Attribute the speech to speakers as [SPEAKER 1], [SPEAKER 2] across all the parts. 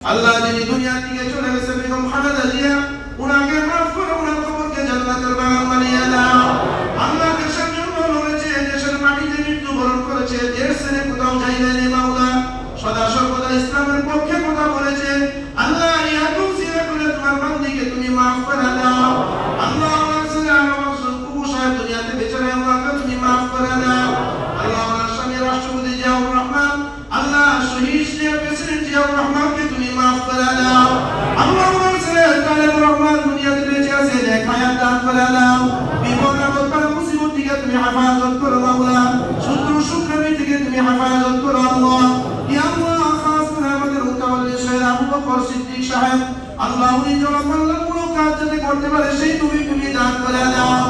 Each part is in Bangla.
[SPEAKER 1] আল্লাহ যিনি দুনিয়া থেকে চলে গেছে বেগম খালেদা জিয়া, উনাকে মাফ করে উনার কবরকে জান্নাতের বাগান বানিয়ে দাও। আল্লাহ দেশের জন্য লড়েছে, দেশের মাটিতে মৃত্যুবরণ করেছে, দেশ ছেড়ে কোথাও যাই নাই মাওলা, সদা সর্বদা ইসলামের পক্ষে কথা বলেছে। আল্লাহ ইয়াকুব সিরা করে তোমার বান্দিকে তুমি মাফ করে দাও। আল্লাহ ওনার ছেলে আমার কুবু সাহেব দুনিয়াতে বেঁচে নেই, ওনাকে তুমি মাফ করে দাও। আল্লাহ ওনার স্বামী রাষ্ট্রপতি জিয়াউর রহমান, আল্লাহ শহীদ প্রেসিডেন্ট জিয়াউর রহমানকে তুমি মাফ করে দাও। আল্লাহ ওনার ছেলে তালেবুর রহমান দুনিয়াতে বেঁচে আছে, নেক হায়াত দান করে দাও। বিপদ আপদ বালা মুসিবত থেকে তুমি হেফাজত করো মাওলা, শত্রু শুকরামি থেকে তুমি হেফাজত করো আল্লাহ। ইয়া আল্লাহ, খাস করে আমাদের মুতাওয়াল্লি সাহেব আবু বকর সিদ্দিক সাহেব, আল্লাহ উনি যারা কল্যাণমূলক কাজ যাতে করতে পারে সেই তুমি দান করে দাও।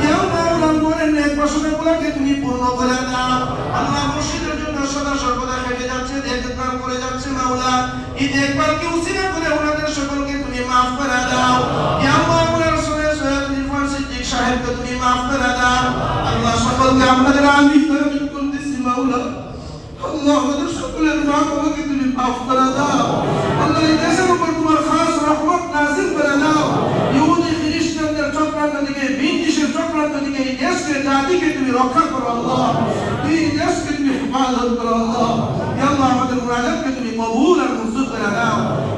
[SPEAKER 1] ইয়া আল্লাহ, ওনার মনের নেক বাসনাগুলোকে তুমি পূর্ণ করে দাও। আল্লাহ মসজিদের জন্য সদা সর্বদা হেঁটে যাচ্ছে, দেখভাল করে যাচ্ছে মাওলা, এই দেখভালকে উসিলা করে ওনাদের সকলকে তুমি মাফ করে দাও। ইয়া আল্লাহ, ওনার সৈয়দ ইরফান সিদ্দিক সাহেবকে তুমি মাফ করে দাও। আল্লাহ সকলকে আমাদের আমিন করতেছি মাওলা। আল্লাহ আমাদের সকলের মা বাবাকে তুমি মাফ করে দাও। আল্লাহ এই দেশের উপর তোমার খাস রহমত নাযিল করে দাও। ইহুদি খ্রিস্টানদের চক্রান্ত থেকে, ব্রিটিশের চক্রান্ত থেকে এই দেশকে, জাতিকে তুমি রক্ষা করো আল্লাহ। এই দেশকে তুমি হেফাজত করো আল্লাহ। ইয়া আল্লাহ, আমাদের মুনাজাতকে তুমি কবুল আর মঞ্জুর করে দাও।